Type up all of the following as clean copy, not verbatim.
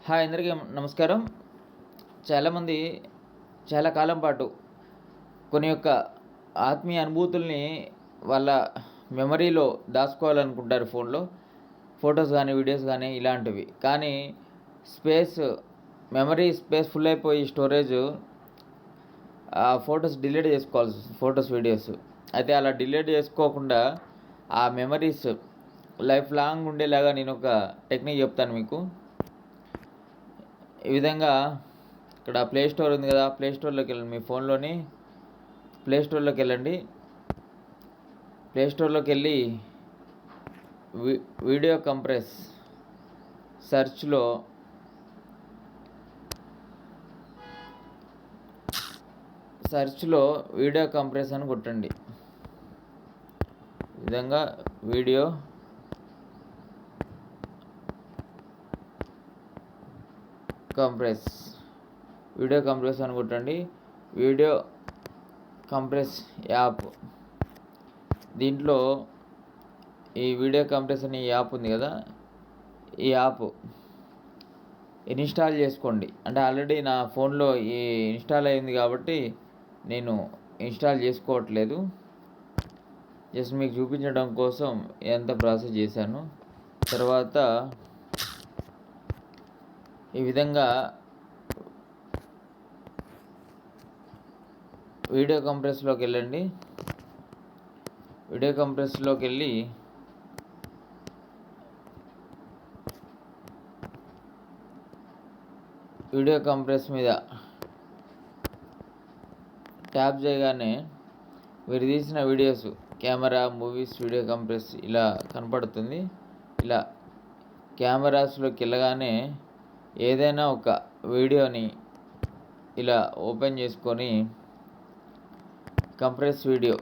Hi అందరికీ నమస్కారం. చాలామంది చాలా కాలం పాటు కొన్ని యొక్క ఆత్మీయ అనుభూతుల్ని వాళ్ళ మెమరీలో దాచుకోవాలనుకుంటారు ఫోన్లో. ఫొటోస్ కానీ, వీడియోస్ కానీ ఇలాంటివి. కానీ మెమరీ స్పేస్ ఫుల్ అయిపోయి స్టోరేజ్ ఆ ఫొటోస్ డిలీట్ చేసుకోవాల్సి వస్తుంది, ఫొటోస్ వీడియోస్. అయితే అలా డిలీట్ చేసుకోకుండా ఆ మెమరీస్ లైఫ్ లాంగ్ ఉండేలాగా నేను ఒక టెక్నిక్ చెప్తాను మీకు. ఈ విధంగా ఇక్కడ ప్లే స్టోర్ ఉంది కదా, ప్లే స్టోర్లోకి వెళ్ళండి. మీ ఫోన్లోని ప్లే స్టోర్లోకి వెళ్ళండి. ప్లే స్టోర్లోకి వెళ్ళి వీడియో కంప్రెస్ సర్చ్లో వీడియో కంప్రెస్ అని కొట్టండి. ఈ విధంగా వీడియో కంప్రెస్ అని కొట్టండి. వీడియో కంప్రెస్ యాప్, దీంట్లో ఈ వీడియో కంప్రెస్ అనే యాప్ ఉంది కదా, ఈ యాప్ ఇన్స్టాల్ చేసుకోండి. అంటే ఆల్రెడీ నా ఫోన్లో ఈ ఇన్స్టాల్ అయింది కాబట్టి నేను ఇన్స్టాల్ చేసుకోవట్లేదు. జస్ట్ మీకు చూపించడం కోసం ఎంత ప్రాసెస్ చేశాను. తర్వాత ఈ విధంగా వీడియో కంప్రెస్లోకి వెళ్ళండి. వీడియో కంప్రెస్లోకి వెళ్ళి వీడియో కంప్రెస్ మీద ట్యాప్ చేయగానే మీరు తీసిన videos, camera, movies, video compress ఇలా కనపడుతుంది. ఇలా కెమెరాస్లోకి వెళ్ళగానే ఏదైనా ఒక వీడియోని ఇలా ఓపెన్ చేసుకొని కంప్రెస్ వీడియో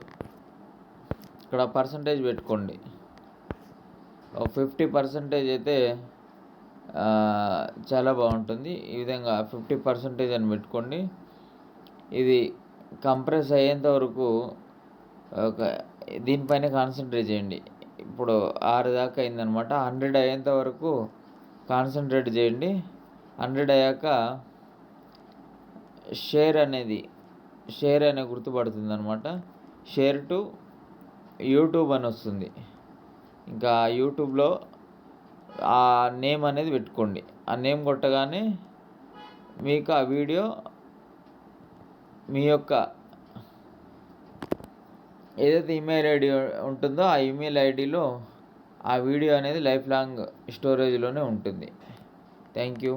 ఇక్కడ పర్సంటేజ్ పెట్టుకోండి. 50% అయితే చాలా బాగుంటుంది. ఈ విధంగా 50% అని పెట్టుకోండి. ఇది కంప్రెస్ అయ్యేంత వరకు దీనిపైన కాన్సన్ట్రేట్ చేయండి. ఇప్పుడు 6 దాకా అయిందనమాట. 100 అయ్యేంత వరకు కాన్సన్ట్రేట్ చేయండి. 100 అయ్యాక షేర్ అనే గుర్తుపడుతుంది అనమాట. షేర్ టు యూట్యూబ్ అని వస్తుంది. ఇంకా యూట్యూబ్లో ఆ నేమ్ అనేది పెట్టుకోండి. ఆ నేమ్ కొట్టగానే మీకు ఆ వీడియో మీ యొక్క ఏదైతే ఈమెయిల్ ఐడి ఉంటుందో ఆ ఈమెయిల్ ఐడిలో ఆ వీడియో అనేది లైఫ్ లాంగ్ స్టోరేజ్లోనే ఉంటుంది. Thank you.